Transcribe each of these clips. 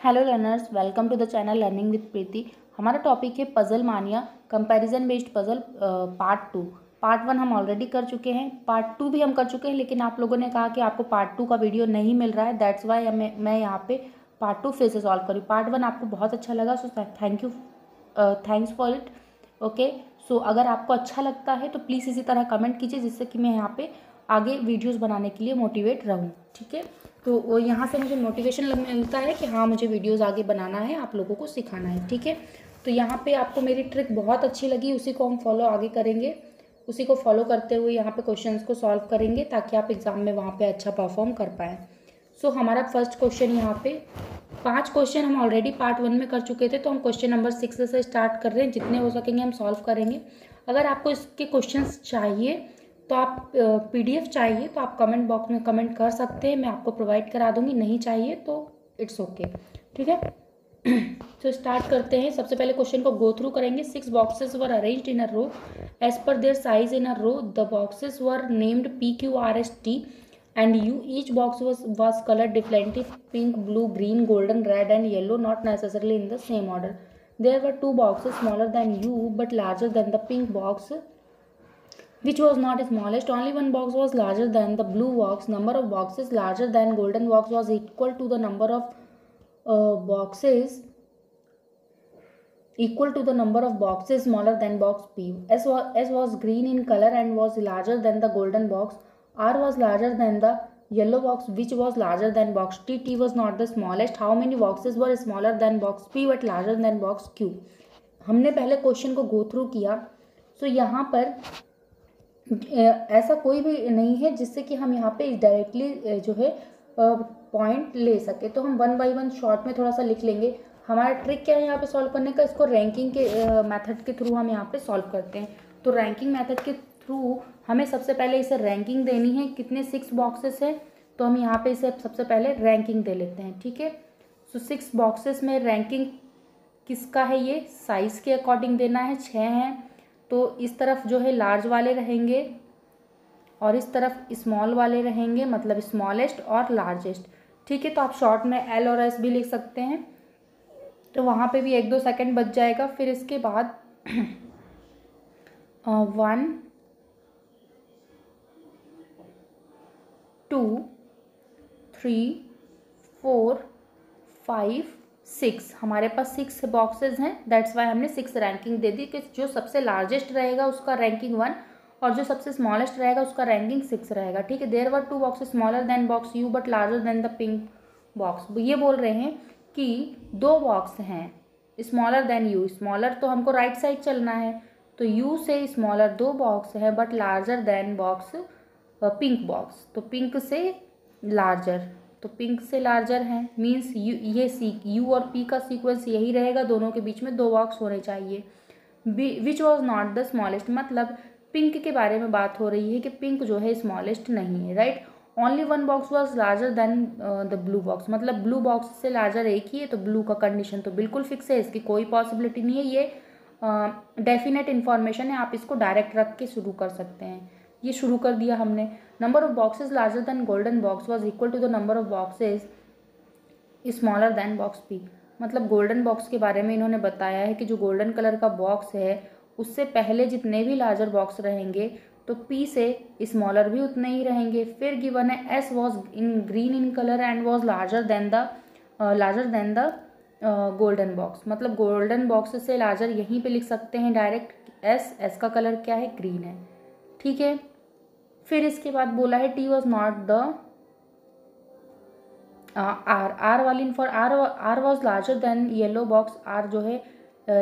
Hello learners, welcome to the channel learning with Preeti. हमारा topic है puzzle mania comparison based puzzle part 2। Part 1 हम already कर चुके हैं, पार्ट 2 भी हम कर चुके हैं, लेकिन आप लोगों ने कहा कि आपको पार्ट 2 का वीडियो नहीं मिल रहा है। दैट्स वाई मैं यहाँ पे पार्ट 2 फिर से सॉल्व करूँ। पार्ट 1 आपको बहुत अच्छा लगा, so thanks for it. Okay, so अगर आपको अच्छा लगता है तो प्लीज़ इसी तरह कमेंट कीजिए, जिससे कि मैं यहाँ पे आगे वीडियोज़ बनाने के लिए मोटिवेट रहूँ। ठीक है, तो वो यहाँ से मुझे मोटिवेशन मिलता है कि हाँ, मुझे वीडियोस आगे बनाना है, आप लोगों को सिखाना है। ठीक है, तो यहाँ पे आपको मेरी ट्रिक बहुत अच्छी लगी, उसी को हम फॉलो आगे करेंगे। उसी को फॉलो करते हुए यहाँ पे क्वेश्चंस को सॉल्व करेंगे, ताकि आप एग्जाम में वहाँ पे अच्छा परफॉर्म कर पाएँ। सो हमारा फर्स्ट क्वेश्चन यहाँ पे 5 क्वेश्चन हम ऑलरेडी पार्ट 1 में कर चुके थे, तो हम क्वेश्चन नंबर 6 से स्टार्ट कर रहे हैं। जितने हो सकेंगे हम सॉल्व करेंगे। अगर आपको इसके क्वेश्चंस चाहिए तो आप PDF चाहिए तो आप कमेंट बॉक्स में कमेंट कर सकते हैं, मैं आपको प्रोवाइड करा दूंगी। नहीं चाहिए तो इट्स ओके। ठीक है, तो स्टार्ट करते हैं। सबसे पहले क्वेश्चन को गो थ्रू करेंगे। 6 boxes were arranged in a row as per their size in a row. The boxes were named PQRST and U. Each box was colored differently: pink, blue, green, golden, red and yellow, not necessarily in the same order. There were 2 boxes smaller than U but larger than the pink box, which was not smallest. Only one box was larger than the blue box. Number of boxes larger than golden box was equal to the number of boxes smaller than box P. S was green in color and was larger than the golden box. R was larger than the yellow box, which was larger than box T. T was not the smallest. How many boxes were smaller than box P but larger than box Q? हमने पहले question को go through किया। सो यहाँ पर ऐसा कोई भी नहीं है जिससे कि हम यहाँ पे डायरेक्टली जो है पॉइंट ले सके, तो हम 1 बाय 1 शॉर्ट में थोड़ा सा लिख लेंगे। हमारा ट्रिक क्या है यहाँ पे सॉल्व करने का, इसको रैंकिंग के मेथड के थ्रू हम यहाँ पे सॉल्व करते हैं। तो रैंकिंग मेथड के थ्रू हमें सबसे पहले इसे रैंकिंग देनी है। कितने 6 बॉक्सेस है, तो हम यहाँ पे इसे सबसे पहले रैंकिंग दे लेते हैं। ठीक है, सो 6 बॉक्सेस में रैंकिंग किसका है, ये साइज के अकॉर्डिंग देना है। 6 हैं, तो इस तरफ जो है लार्ज वाले रहेंगे और इस तरफ स्मॉल वाले रहेंगे, मतलब स्मॉलेस्ट और लार्जेस्ट। ठीक है, तो आप शॉर्ट में L और S भी लिख सकते हैं, तो वहाँ पे भी 1-2 सेकेंड बच जाएगा। फिर इसके बाद 1 2 3 4 5 6 हमारे पास 6 बॉक्सेस हैं। दैट्स वाई हमने 6 रैंकिंग दे दी कि जो सबसे लार्जेस्ट रहेगा उसका रैंकिंग 1 और जो सबसे स्मॉलेस्ट रहेगा उसका रैंकिंग 6 रहेगा। ठीक है, there were 2 boxes smaller than box U but larger than the pink box. ये बोल रहे हैं कि 2 बॉक्स हैं स्मॉलर देन यू। स्मॉलर तो हमको राइट साइड चलना है, तो यू से स्मॉलर 2 बॉक्स है but larger than box pink box. तो पिंक से लार्जर, तो पिंक से लार्जर है, मीन्स यू और पी का सीक्वेंस यही रहेगा, दोनों के बीच में 2 बॉक्स होने चाहिए। Which was not the smallest, मतलब पिंक के बारे में बात हो रही है कि पिंक जो है स्मॉलेस्ट नहीं है। Right, only 1 box was larger than the blue box, मतलब ब्लू बॉक्स से लार्जर एक ही है, तो ब्लू का कंडीशन तो बिल्कुल फिक्स है, इसकी कोई पॉसिबिलिटी नहीं है। ये डेफिनेट इन्फॉर्मेशन है, आप इसको डायरेक्ट रख के शुरू कर सकते हैं। ये शुरू कर दिया हमने। Number of boxes larger than golden box was equal to the number of boxes smaller than box P, मतलब गोल्डन बॉक्स के बारे में इन्होंने बताया है कि जो गोल्डन कलर का बॉक्स है उससे पहले जितने भी लार्जर बॉक्स रहेंगे तो P से स्मॉलर भी उतने ही रहेंगे। फिर गिवन है S was in green in colour and was larger than the golden box, मतलब गोल्डन बॉक्स से लार्जर यहीं पे लिख सकते हैं डायरेक्ट। S का कलर क्या है, ग्रीन है। ठीक है, फिर इसके बाद बोला है T was not the R वाली for R was larger than yellow box. R जो है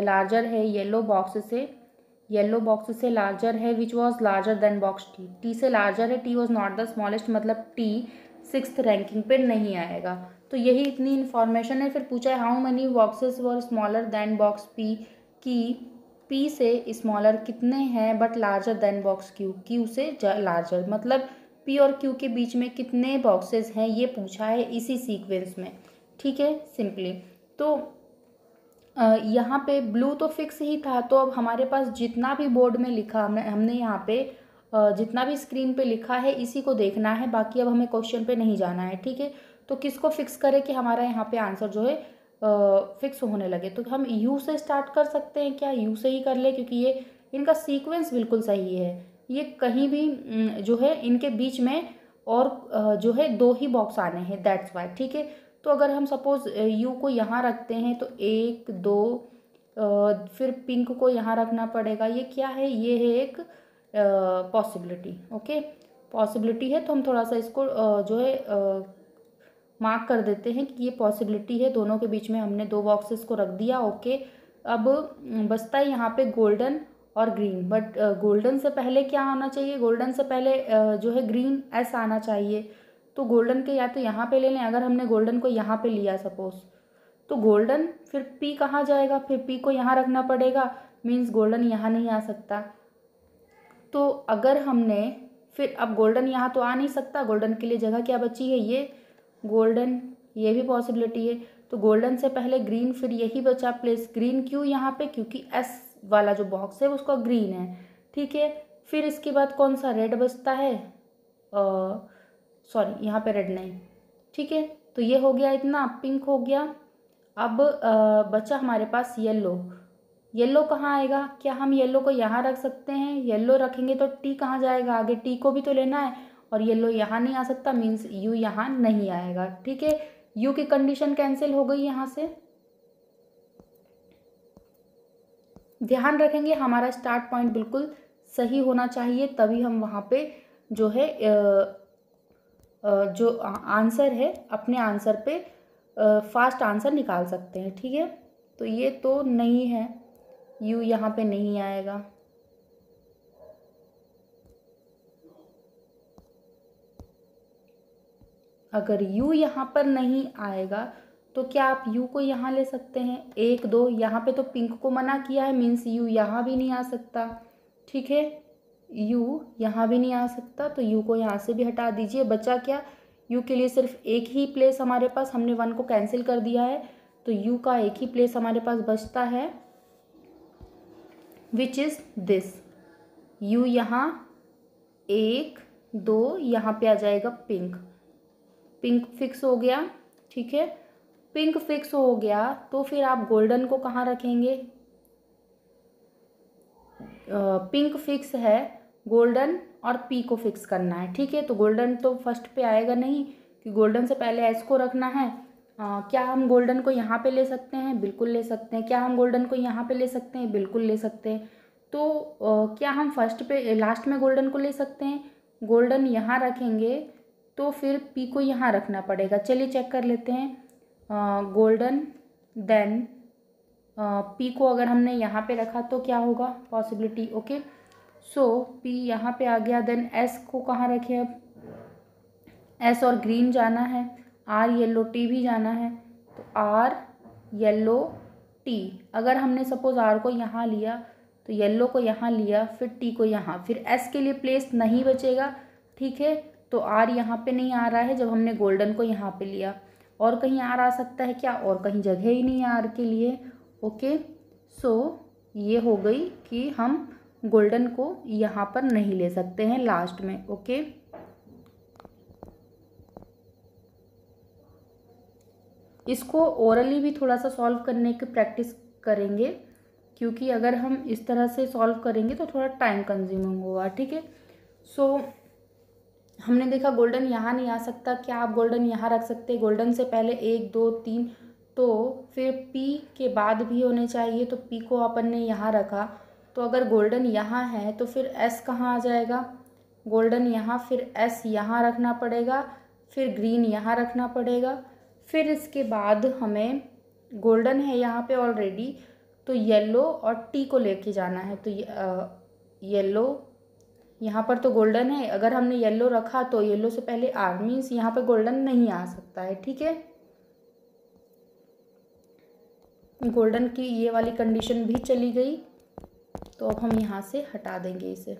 लार्जर है येलो बॉक्स से लार्जर है, which was larger than box T. T से लार्जर है, T was not the smallest, मतलब टी 6th रैंकिंग पे नहीं आएगा। तो यही इतनी इन्फॉर्मेशन है। फिर पूछा है how many boxes were smaller than box P, कि पी से स्मॉलर कितने हैं but larger than box Q, Q से लार्जर, मतलब पी और क्यू के बीच में कितने बॉक्सेस हैं ये पूछा है इसी सीक्वेंस में। ठीक है, सिंपली तो यहाँ पे ब्लू तो फिक्स ही था, तो अब हमारे पास जितना भी बोर्ड में लिखा हमने यहाँ पे जितना भी स्क्रीन पे लिखा है इसी को देखना है, बाकी अब हमें क्वेश्चन पे नहीं जाना है। ठीक है, तो किसको फिक्स करें कि हमारा यहाँ पे आंसर जो है फिक्स होने लगे। तो हम यू से स्टार्ट कर सकते हैं क्या? यू से ही कर ले, क्योंकि ये इनका सीक्वेंस बिल्कुल सही है। ये कहीं भी जो है इनके बीच में और जो है 2 ही बॉक्स आने हैं, दैट्स वाई। ठीक है, तो अगर हम सपोज यू को यहाँ रखते हैं तो 1 2 फिर पिंक को यहाँ रखना पड़ेगा। ये क्या है? ये है एक पॉसिबिलिटी। ओके, पॉसिबिलिटी है, तो हम थोड़ा सा इसको जो है मार्क कर देते हैं कि ये पॉसिबिलिटी है। दोनों के बीच में हमने 2 बॉक्सेस को रख दिया। ओके, अब बचता है यहाँ पे गोल्डन और ग्रीन, बट गोल्डन से पहले क्या आना चाहिए? गोल्डन से पहले जो है ग्रीन एस आना चाहिए। तो गोल्डन के या तो यहाँ पे ले लें, अगर हमने गोल्डन को यहाँ पे लिया सपोज, तो गोल्डन फिर पी कहाँ जाएगा? फिर पी को यहाँ रखना पड़ेगा, मीन्स गोल्डन यहाँ नहीं आ सकता। तो अगर हमने फिर अब गोल्डन यहाँ तो आ नहीं सकता, गोल्डन के लिए जगह क्या बची है? ये गोल्डन, ये भी पॉसिबिलिटी है। तो गोल्डन से पहले ग्रीन, फिर यही बचा प्लेस। ग्रीन क्यों यहाँ पे? क्योंकि एस वाला जो बॉक्स है उसका ग्रीन है। ठीक है, फिर इसके बाद कौन सा? रेड बचता है। सॉरी, यहाँ पे रेड नहीं। ठीक है, तो ये हो गया इतना, पिंक हो गया। अब बचा हमारे पास येलो। येलो कहाँ आएगा? क्या हम येलो को यहाँ रख सकते हैं? येलो रखेंगे तो टी कहाँ जाएगा? आगे टी को भी तो लेना है, और येलो यहाँ नहीं आ सकता, मीन्स यू यहाँ नहीं आएगा। ठीक है, यू की कंडीशन कैंसिल हो गई यहाँ से। ध्यान रखेंगे हमारा स्टार्ट पॉइंट बिल्कुल सही होना चाहिए, तभी हम वहाँ पे जो है जो आंसर है अपने आंसर पे फास्ट आंसर निकाल सकते हैं। ठीक है, तो ये तो नहीं है, यू यहाँ पे नहीं आएगा। अगर यू यहाँ पर नहीं आएगा तो क्या आप यू को यहाँ ले सकते हैं? 1 2, यहाँ पे तो पिंक को मना किया है, मीन्स यू यहाँ भी नहीं आ सकता। ठीक है, यू यहाँ भी नहीं आ सकता, तो यू को यहाँ से भी हटा दीजिए। बचा क्या? यू के लिए सिर्फ एक ही प्लेस हमारे पास, हमने 1 को कैंसिल कर दिया है, तो यू का एक ही प्लेस हमारे पास बचता है, विच इज़ दिस। यू यहाँ 1 2, यहाँ पे आ जाएगा पिंक। पिंक फिक्स हो गया। ठीक है, पिंक फिक्स हो गया, तो फिर आप गोल्डन को कहाँ रखेंगे? पिंक फिक्स है, गोल्डन और पी को फिक्स करना है। ठीक है, तो गोल्डन तो फर्स्ट पे आएगा नहीं, कि गोल्डन से पहले एस को रखना है। क्या हम गोल्डन को यहाँ पे ले सकते हैं? बिल्कुल ले सकते हैं। क्या हम गोल्डन को यहाँ पे ले सकते हैं? बिल्कुल ले सकते हैं। तो क्या हम फर्स्ट पे लास्ट में गोल्डन को ले सकते हैं? गोल्डन यहाँ रखेंगे तो फिर पी को यहाँ रखना पड़ेगा। चलिए चेक कर लेते हैं। गोल्डन देन पी को अगर हमने यहाँ पे रखा तो क्या होगा? पॉसिबिलिटी। ओके, सो पी यहाँ पे आ गया। देन एस को कहाँ रखें? अब एस और ग्रीन जाना है, आर येलो टी भी जाना है, तो आर येलो टी। अगर हमने सपोज आर को यहाँ लिया तो येलो को यहाँ लिया, फिर टी को यहाँ, फिर एस के लिए प्लेस नहीं बचेगा। ठीक है, तो आर यहाँ पे नहीं आ रहा है जब हमने गोल्डन को यहाँ पे लिया। और कहीं आर आ सकता है क्या? और कहीं जगह ही नहीं है आर के लिए। ओके, सो ये हो गई कि हम गोल्डन को यहाँ पर नहीं ले सकते हैं लास्ट में। ओके, इसको ओरली भी थोड़ा सा सॉल्व करने की प्रैक्टिस करेंगे, क्योंकि अगर हम इस तरह से सॉल्व करेंगे तो थोड़ा टाइम कंज्यूमिंग होगा। ठीक है, सो हमने देखा गोल्डन यहाँ नहीं आ सकता। क्या आप गोल्डन यहाँ रख सकते हैं? गोल्डन से पहले 1 2 3, तो फिर P के बाद भी होने चाहिए, तो P को अपन ने यहाँ रखा। तो अगर गोल्डन यहाँ है तो फिर S कहाँ आ जाएगा? गोल्डन यहाँ, फिर S यहाँ रखना पड़ेगा, फिर ग्रीन यहाँ रखना पड़ेगा। फिर इसके बाद हमें गोल्डन है यहाँ पे ऑलरेडी, तो येलो और टी को लेके जाना है। तो येलो यहाँ पर तो गोल्डन है, अगर हमने येलो रखा तो येलो से पहले आर, मीन्स यहाँ पे गोल्डन नहीं आ सकता है। ठीक है, गोल्डन की ये वाली कंडीशन भी चली गई, तो अब हम यहाँ से हटा देंगे इसे।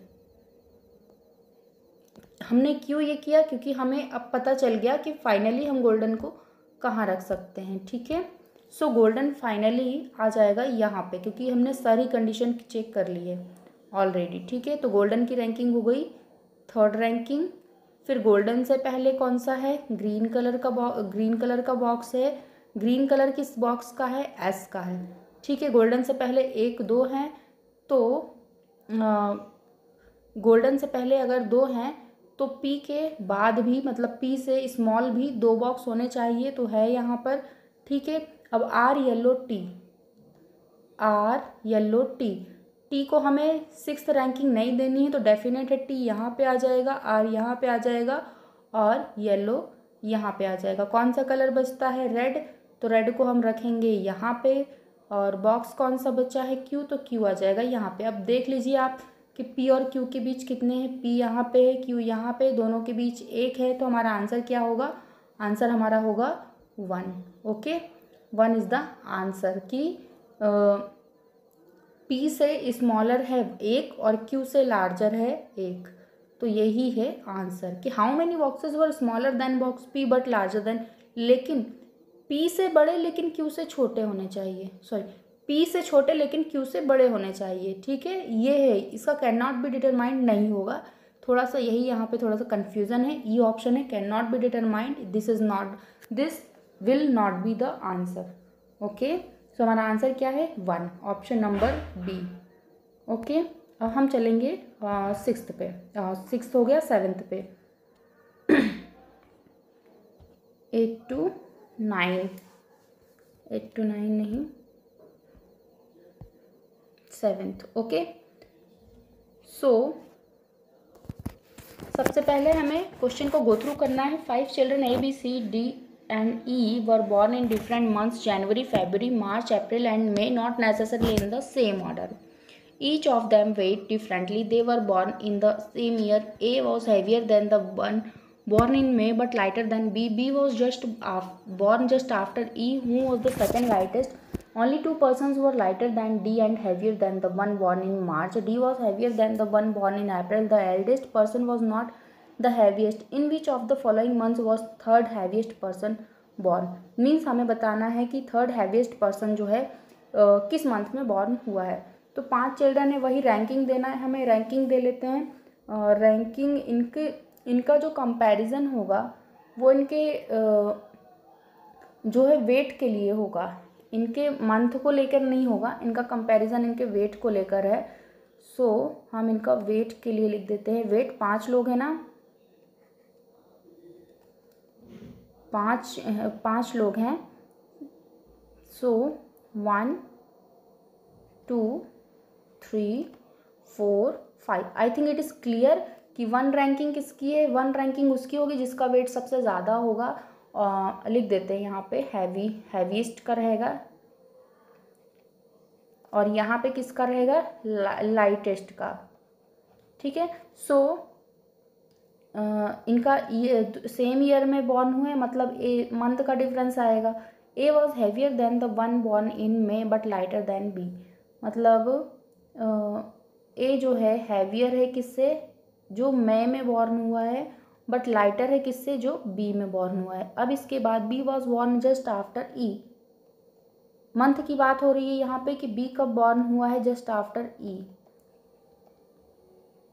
हमने क्यों ये किया? क्योंकि हमें अब पता चल गया कि फाइनली हम गोल्डन को कहाँ रख सकते हैं। ठीक है, सो गोल्डन फाइनली आ जाएगा यहाँ पे, क्योंकि हमने सारी कंडीशन चेक कर ली है ऑलरेडी। ठीक है, तो गोल्डन की रैंकिंग हो गई 3rd रैंकिंग। फिर गोल्डन से पहले कौन सा है? ग्रीन कलर का बॉक्स है, ग्रीन कलर किस बॉक्स का है, एस का है, ठीक है। गोल्डन से पहले 1 2 हैं, तो गोल्डन से पहले अगर 2 हैं तो पी के बाद भी, मतलब पी से स्मॉल भी 2 बॉक्स होने चाहिए, तो है यहाँ पर, ठीक है। अब R yellow T, R yellow T, T को हमें 6th रैंकिंग नहीं देनी है, तो डेफिनेट है टी यहाँ पे आ जाएगा, आर यहाँ पे आ जाएगा और येलो यहाँ पे आ जाएगा। कौन सा कलर बचता है, रेड, तो रेड को हम रखेंगे यहाँ पे। और बॉक्स कौन सा बचा है, क्यू, तो क्यू आ जाएगा यहाँ पे। अब देख लीजिए आप कि पी और क्यू के बीच कितने हैं, पी यहाँ पे है, क्यू यहाँ पे, दोनों के बीच 1 है, तो हमारा आंसर क्या होगा, आंसर हमारा होगा 1। ओके, 1 इज़ द आंसर कि पी से स्मॉलर है 1 और क्यू से लार्जर है 1, तो यही है आंसर कि how many boxes were smaller than box P but larger then, लेकिन पी से बड़े लेकिन क्यू से छोटे होने चाहिए, सॉरी, पी से छोटे लेकिन क्यू से बड़े होने चाहिए, ठीक है। ये है, इसका कैन नॉट बी डिटरमाइंड नहीं होगा, थोड़ा सा यही यहाँ पे थोड़ा सा कन्फ्यूजन है। ये ऑप्शन है can not be determined, this is not, this will not be the answer. Okay, so हमारा आंसर क्या है, 1, ऑप्शन नंबर बी। ओके, अब हम चलेंगे 6th पे, 6th हो गया, 7th पे 8 to 9, 8 to 9 नहीं, 7th। ओके, सो सबसे पहले हमें क्वेश्चन को गो थ्रू करना है। 5 children A B C D and E were born in different months, January, February, March, April and May, not necessarily in the same order. Each of them weighed differently. They were born in the same year. A was heavier than the one born in May but lighter than B. B was born just after E, who was the second lightest. Only 2 persons were lighter than D and heavier than the one born in March. D was heavier than the one born in April. The eldest person was not the heaviest. In which of the following months was third heaviest person born? Means हमें बताना है कि third heaviest person जो है किस month में born हुआ है। तो 5 चिल्ड्रन है, वही रैंकिंग देना है हमें, रैंकिंग दे लेते हैं। रैंकिंग इनका जो कंपैरिजन होगा वो इनके जो है वेट के लिए होगा, इनके मंथ को लेकर नहीं होगा, इनका कंपैरिजन इनके वेट को लेकर है। सो हम इनका वेट के लिए लिख देते हैं, वेट 5 लोग हैं ना, 5 लोग हैं। सो 1 2 3 4 5, I think it is clear कि 1 रैंकिंग किसकी है, 1 रैंकिंग उसकी होगी जिसका वेट सबसे ज़्यादा होगा। लिख देते हैं यहाँ पे हैवीएस्ट का रहेगा, और यहाँ पे किसका रहेगा, लाइटेस्ट का, ठीक है। सो इनका ये सेम ईयर में बॉर्न हुए, मतलब ए मंथ का डिफरेंस आएगा। A was heavier than the one born in May but lighter than B, मतलब ए जो है हैवियर है किससे, जो मई में बॉर्न हुआ है, बट लाइटर है किससे, जो बी में बॉर्न हुआ है। अब इसके बाद B was born just after E, month की बात हो रही है यहाँ पे कि बी कब बॉर्न हुआ है, जस्ट आफ्टर ई,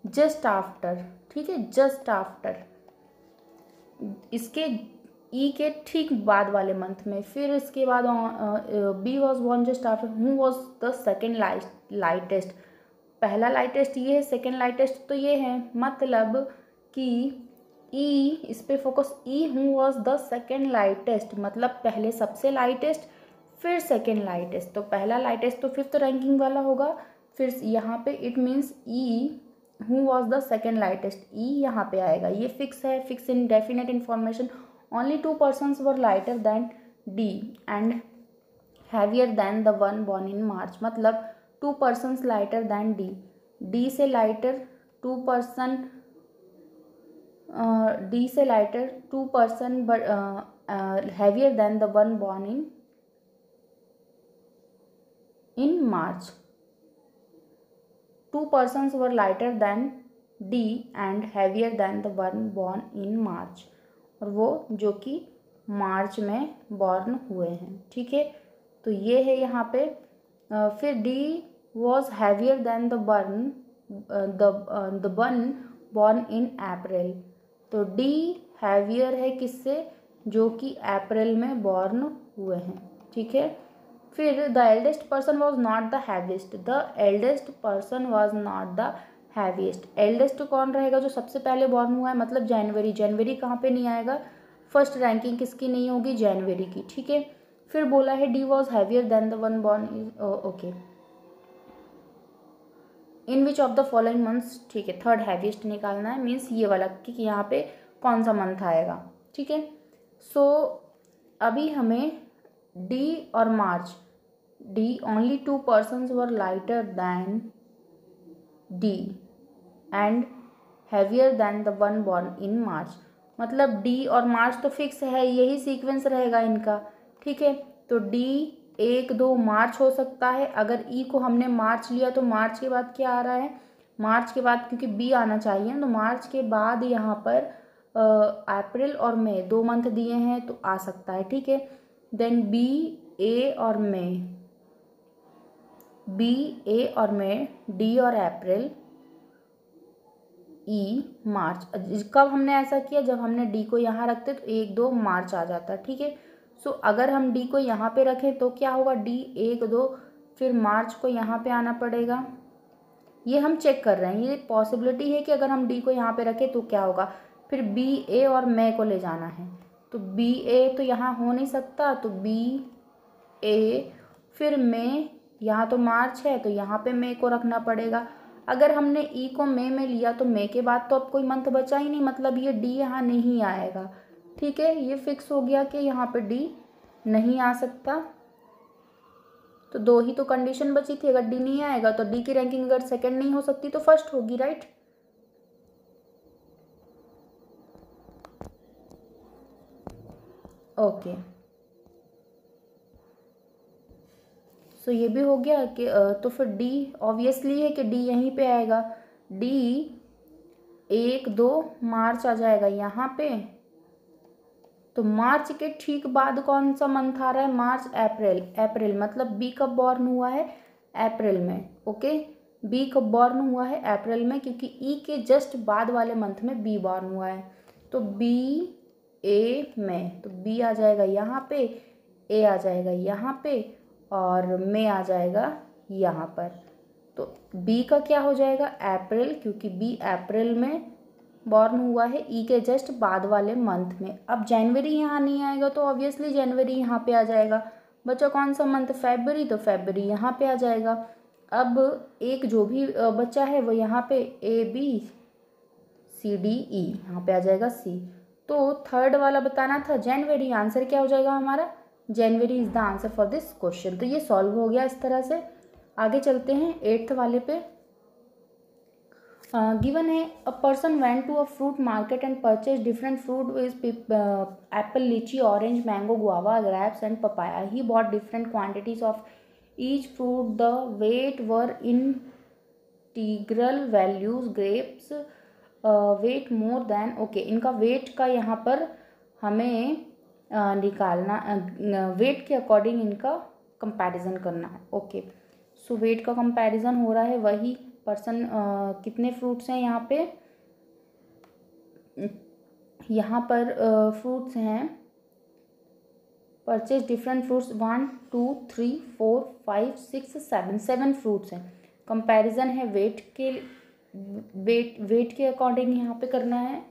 जस्ट आफ्टर, ठीक है, जस्ट आफ्टर, इसके ई के ठीक बाद वाले मंथ में। फिर इसके बाद B was born just after who was the second lightest, पहला लाइटेस्ट ये है, सेकेंड लाइटेस्ट तो ये है, मतलब कि ई, इस पे focus, E who was the second lightest, मतलब पहले सबसे लाइटेस्ट फिर सेकेंड लाइटेस्ट, तो पहला लाइटेस्ट तो 5th रैंकिंग वाला होगा। फिर यहाँ पे it means E who was the second lightest, E यहाँ पे आएगा, ये फिक्स है, fix in definite information. Only 2 persons were lighter than D and heavier than the one born in March, मतलब 2 persons lighter than D, D से lighter 2 person, D से lighter 2 person heavier than the one born in March. 2 persons were lighter than D and heavier than the one born in March, और वो जो कि मार्च में born हुए हैं, ठीक है। तो ये है यहाँ पे। फिर D was heavier than the one born in April, तो D heavier है किससे, जो कि अप्रैल में बॉर्न हुए हैं, ठीक है। फिर the eldest person was not the heaviest, the eldest person was not the heaviest. Eldest कौन रहेगा? जो सबसे पहले बॉर्न हुआ है, मतलब जनवरी। जनवरी कहाँ पे नहीं आएगा? फर्स्ट रैंकिंग किसकी नहीं होगी? जनवरी की, ठीक है। फिर बोला है D was heavier than the one born is, okay. In which of the following months, ठीक है, थर्ड हैवीएस्ट निकालना है, मीन्स ये वाला कि यहाँ पे कौन सा मंथ आएगा, ठीक है। सो अभी हमें डी और March, D only 2 persons were lighter than D and heavier than the one born in March. मतलब डी और मार्च तो फिक्स है, यही सीक्वेंस रहेगा इनका, ठीक है। तो डी 1-2 मार्च हो सकता है। अगर ई को हमने मार्च लिया तो मार्च के बाद क्या आ रहा है? मार्च के बाद क्योंकि बी आना चाहिए, तो मार्च के बाद यहाँ पर अप्रैल और मई 2 मंथ दिए हैं तो आ सकता है, ठीक है। देन बी, ए और मई, बी, ए और मई, डी और अप्रैल, ई मार्च। कब हमने ऐसा किया? जब हमने डी को यहाँ रखते तो 1-2 मार्च आ जाता, ठीक है। सो अगर हम डी को यहाँ पे रखें तो क्या होगा? डी 1-2, फिर मार्च को यहाँ पे आना पड़ेगा। ये हम चेक कर रहे हैं, ये पॉसिबिलिटी है कि अगर हम डी को यहाँ पे रखें तो क्या होगा। फिर बी, ए और मई को ले जाना है, तो बी, ए तो यहाँ हो नहीं सकता, तो बी, ए, फिर मई, यहाँ तो मार्च है तो यहाँ पे मई को रखना पड़ेगा। अगर हमने ई को मई में लिया तो मई के बाद तो अब कोई मंथ बचा ही नहीं, मतलब ये डी यहाँ नहीं आएगा, ठीक है। ये फिक्स हो गया कि यहाँ पे डी नहीं आ सकता। तो 2 ही तो कंडीशन बची थी, अगर डी नहीं आएगा तो डी की रैंकिंग अगर सेकंड नहीं हो सकती तो फर्स्ट होगी, राइट। ओके, सो ये भी हो गया कि तो फिर डी ऑब्वियसली है कि डी यहीं पे आएगा। डी 1-2 मार्च आ जाएगा यहाँ पे। तो मार्च के ठीक बाद कौन सा मंथ आ रहा है? मार्च, अप्रैल। अप्रैल मतलब बी कब बॉर्न हुआ है? अप्रैल में, ओके। बी कब बॉर्न हुआ है? अप्रैल में, क्योंकि ई के जस्ट बाद वाले मंथ में बी बॉर्न हुआ है। तो बी, ए में, तो बी आ जाएगा यहाँ पे, ए आ जाएगा यहाँ पे और मई आ जाएगा यहाँ पर। तो बी का क्या हो जाएगा? अप्रैल, क्योंकि बी अप्रैल में बॉर्न हुआ है ई के जस्ट बाद वाले मंथ में। अब जनवरी यहाँ नहीं आएगा तो ऑब्वियसली जनवरी यहाँ पे आ जाएगा। बचा कौन सा मंथ? फरवरी, तो फरवरी यहाँ पे आ जाएगा। अब एक जो भी बचा है वो यहाँ पे ए, बी, सी, डी, ई, यहाँ पे आ जाएगा सी। तो थर्ड वाला बताना था जनवरी। आंसर क्या हो जाएगा हमारा? जनवरी is the answer for this question. तो ये सॉल्व हो गया इस तरह से। आगे चलते हैं 8th वाले पे। गिवन है a person went to a fruit market and purchase different fruit is apple, litchi, orange, mango, guava, grapes and papaya. He bought different quantities of each fruit, the weight were integral values, grapes weight more than, okay. इनका weight का यहाँ पर हमें निकालना, wait के according इनका comparison करना है, ओके। सो वेट का कंपैरिजन हो रहा है, वही पर्सन कितने फ्रूट्स हैं यहाँ पे? यहाँ पर फ्रूट्स हैं, परचेज डिफरेंट फ्रूट्स 1 2 3 4 5 6 7, 7 फ्रूट्स हैं। कंपैरिजन है वेट के, वेट के अकॉर्डिंग यहाँ पे करना है।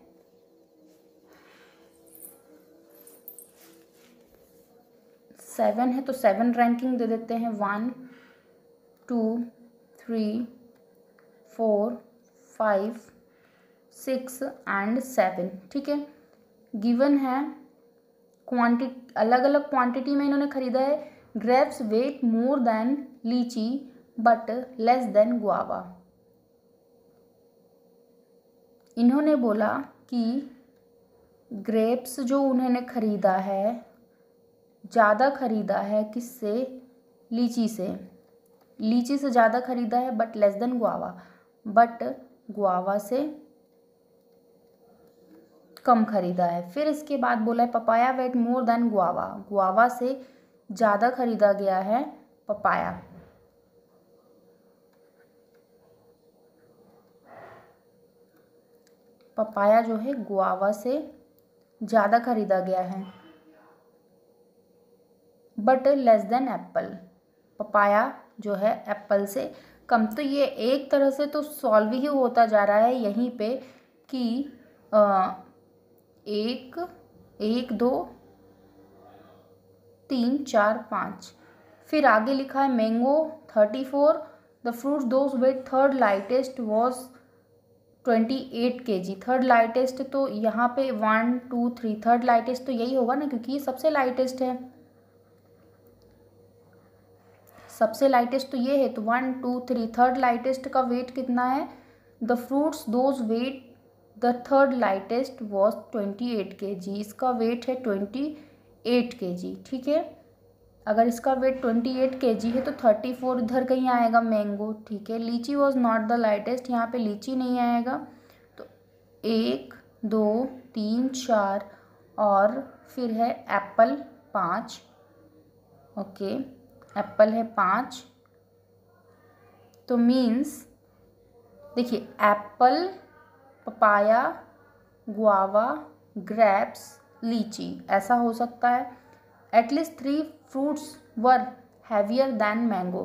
सेवन है तो 7 रैंकिंग दे देते हैं, 1 2 3 4 5 6 एंड 7, ठीक है। गिवन है क्वांटिटी, अलग अलग क्वांटिटी में इन्होंने खरीदा है। ग्रेप्स वेट मोर देन लीची बट लेस देन गुआवा। इन्होंने बोला कि ग्रेप्स जो उन्होंने खरीदा है, ज़्यादा खरीदा है किससे? लीची से। लीची से ज़्यादा खरीदा है but less than guava, but guava से कम खरीदा है। फिर इसके बाद बोला है papaya weight more than guava, guava से ज़्यादा खरीदा गया है पपाया। पपाया जो है गुआवा से ज़्यादा खरीदा गया है, but less than Apple, papaya जो है एप्पल से कम। तो ये एक तरह से तो सॉल्व ही होता जा रहा है यहीं पे कि एक, एक, दो, तीन, चार, पाँच। फिर आगे लिखा है mango 34, the fruits those weight third lightest was 28 kg। Third lightest तो यहाँ पे 1 2 3, थर्ड लाइटेस्ट तो यही होगा ना, क्योंकि ये सबसे लाइटेस्ट है, सबसे लाइटेस्ट तो ये है। तो 1 2 3, थर्ड लाइटेस्ट का वेट कितना है? The fruits those weight the third lightest was 28 kg। इसका वेट है 28 kg, ठीक है। अगर इसका वेट 28 kg है तो 34 इधर कहीं आएगा मैंगो, ठीक है। लीची वॉज नॉट द लाइटेस्ट, यहाँ पे लीची नहीं आएगा। तो 1 2 3 4 और फिर है एप्पल 5, ओके, एप्पल है 5। तो मीन्स देखिए एप्पल, पपाया, गुआवा, ग्रेप्स, लीची, ऐसा हो सकता है। एटलीस्ट 3 फ्रूट्स वर हैवियर दैन मैंगो।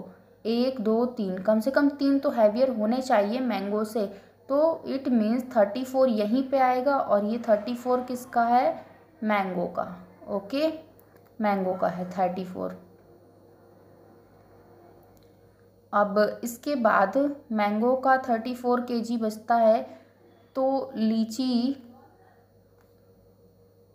1 2 3, कम से कम 3 तो हैवियर होने चाहिए मैंगो से। तो इट मीन्स 34 यहीं पे आएगा, और ये 34 किसका है? मैंगो का, ओके, मैंगो का है 34। अब इसके बाद मैंगो का 34 kg बचता है, तो लीची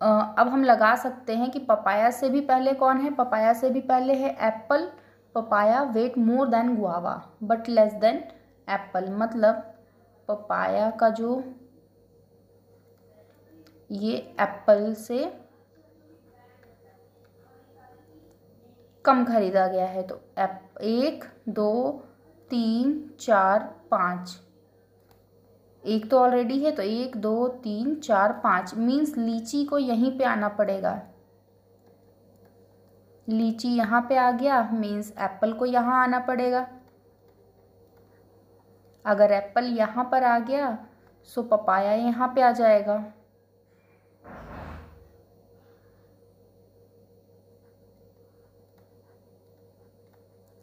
अब हम लगा सकते हैं कि पपाया से भी पहले कौन है? पपाया से भी पहले है apple. Papaya weight more than guava but less than apple, मतलब पपाया का जो ये एप्पल से कम खरीदा गया है। तो 1 2 3 4 5, एक तो ऑलरेडी है, तो 1 2 3 4 5 मीन्स लीची को यहीं पे आना पड़ेगा। लीची यहाँ पे आ गया मीन्स एप्पल को यहाँ आना पड़ेगा। अगर एप्पल यहाँ पर आ गया सो पपाया यहाँ पे आ जाएगा।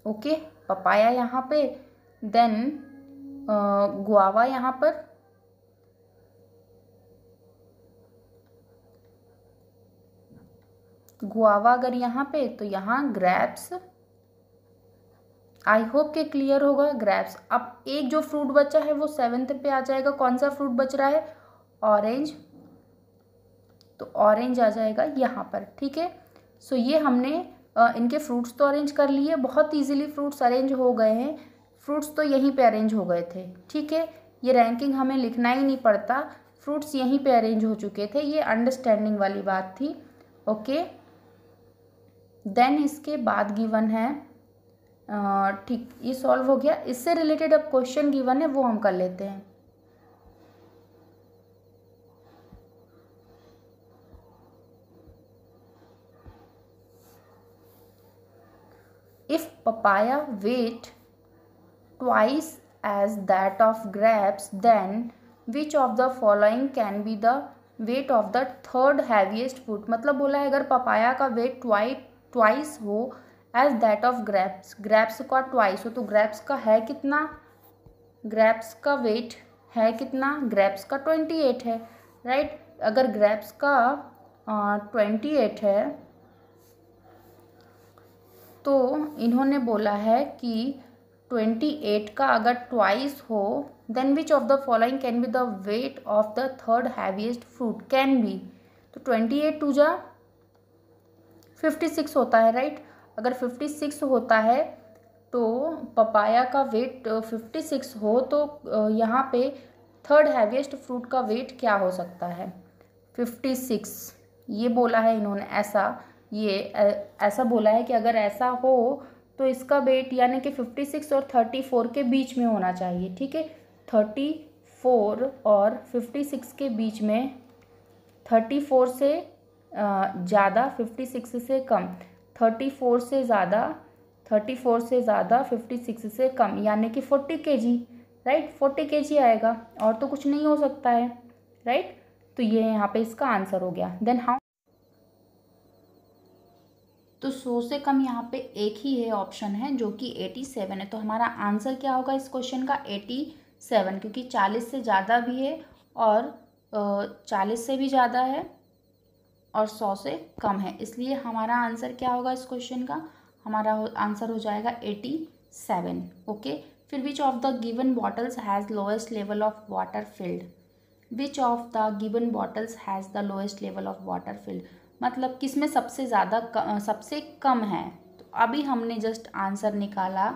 ओके, पपाया यहाँ पे, देन गुआवा यहाँ पर, गुआवा अगर यहाँ पे तो यहाँ ग्रेप्स। आई होप के क्लियर होगा ग्रेप्स। अब एक जो फ्रूट बचा है वो 7th पे आ जाएगा। कौन सा फ्रूट बच रहा है? ऑरेंज। तो ऑरेंज आ जाएगा यहाँ पर, ठीक है। सो ये हमने इनके फ्रूट्स तो अरेंज कर लिए, बहुत इजीली फ्रूट्स अरेंज हो गए हैं। फ्रूट्स तो यहीं पे अरेंज हो गए थे, ठीक है। ये रैंकिंग हमें लिखना ही नहीं पड़ता, फ्रूट्स यहीं पे अरेंज हो चुके थे। ये अंडरस्टैंडिंग वाली बात थी, ओके। देन इसके बाद गिवन है, ठीक, ये सॉल्व हो गया। इससे रिलेटेड अब क्वेश्चन गिवन है वो हम कर लेते हैं। If papaya weight twice as that of grapes, then which of the following can be the weight of the third heaviest fruit? मतलब बोला है अगर पपाया का वेट ट्वाइस हो as that of grapes, grapes का ट्वाइस हो, तो grapes का है कितना? ग्रेप्स का वेट है कितना? ग्रेप्स का 28 है, राइट। अगर ग्रेप्स का 28 है तो इन्होंने बोला है कि 28 का अगर ट्वाइस हो then which of the following can be the weight of the third heaviest fruit? Can be, तो 28 टू जा 56 होता है, राइट। अगर 56 होता है तो पपाया का वेट 56 हो तो यहाँ पे थर्ड हैवीएस्ट फ्रूट का वेट क्या हो सकता है? 56, ये बोला है इन्होंने, ऐसा बोला है कि अगर ऐसा हो तो इसका वेट यानी कि 56 और 34 के बीच में होना चाहिए, ठीक है। 34 और 56 के बीच में, 34 से ज़्यादा 56 से कम, 34 से ज़्यादा 56 से कम, यानी कि 40 kg, राइट। 40 kg आएगा, और तो कुछ नहीं हो सकता है, राइट। तो ये यहाँ पे इसका आंसर हो गया। देन हाउ, तो 100 से कम यहाँ पे एक ही है ऑप्शन है जो कि 87 है। तो हमारा आंसर क्या होगा इस क्वेश्चन का 87, क्योंकि 40 से ज़्यादा भी है और 40 से भी ज़्यादा है और 100 से कम है, इसलिए हमारा आंसर क्या होगा इस क्वेश्चन का, हमारा आंसर हो जाएगा 87। ओके, फिर विच of the given bottles has lowest level of water field, which of the given bottles has the lowest level of water field, मतलब किसमें सबसे ज़्यादा सबसे कम है। तो अभी हमने जस्ट आंसर निकाला,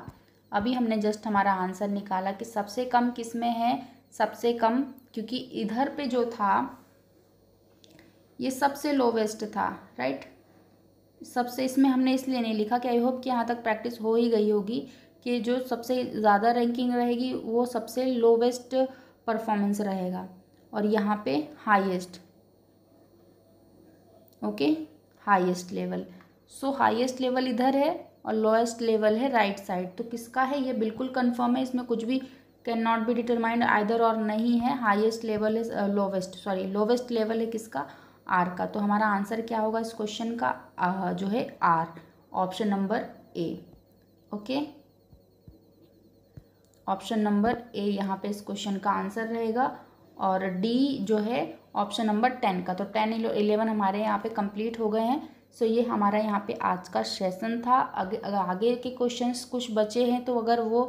अभी हमने जस्ट हमारा आंसर निकाला कि सबसे कम किसमें है, सबसे कम, क्योंकि इधर पे जो था ये सबसे लोवेस्ट था, राइट। सबसे इसमें हमने इसलिए नहीं लिखा कि आई होप कि यहाँ तक प्रैक्टिस हो ही गई होगी कि जो सबसे ज़्यादा रैंकिंग रहेगी वो सबसे लोवेस्ट परफॉर्मेंस रहेगा, और यहाँ पे हाईएस्ट। ओके, हाईएस्ट लेवल, सो हाईएस्ट लेवल इधर है और लोएस्ट लेवल है राइट साइड। तो किसका है ये बिल्कुल कंफर्म है, इसमें कुछ भी can not be determined either और नहीं है। हाईएस्ट लेवल है लोवेस्ट लेवल है किसका, आर का। तो हमारा आंसर क्या होगा इस क्वेश्चन का, जो है आर, option number A. Okay, option number A यहाँ पे इस क्वेश्चन का आंसर रहेगा, और डी जो है ऑप्शन नंबर 10 का। तो 10 11 हमारे यहाँ पे कंप्लीट हो गए हैं। सो ये हमारा यहाँ पे आज का सेशन था। आगे के क्वेश्चंस कुछ बचे हैं, तो अगर वो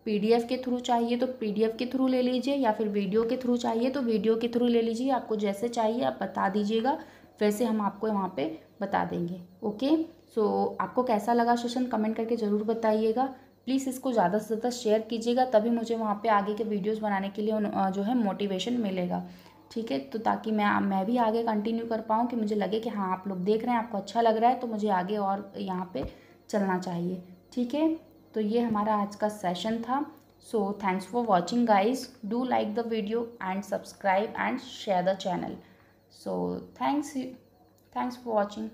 पीडीएफ के थ्रू चाहिए तो पीडीएफ के थ्रू ले लीजिए, या फिर वीडियो के थ्रू चाहिए तो वीडियो के थ्रू ले लीजिए। आपको जैसे चाहिए आप बता दीजिएगा, वैसे हम आपको वहाँ पे बता देंगे। ओके, सो आपको कैसा लगा सेशन कमेंट करके ज़रूर बताइएगा। प्लीज़ इसको ज़्यादा से ज़्यादा शेयर कीजिएगा, तभी मुझे वहाँ पे आगे के वीडियोस बनाने के लिए जो है मोटिवेशन मिलेगा। ठीक है, तो ताकि मैं भी आगे कंटिन्यू कर पाऊँ, कि मुझे लगे कि हाँ आप लोग देख रहे हैं, आपको अच्छा लग रहा है, तो मुझे आगे और यहाँ पे चलना चाहिए। ठीक है, तो ये हमारा आज का सेशन था। सो thanks for watching guys, do like the video and subscribe and share the channel. So thanks for watching.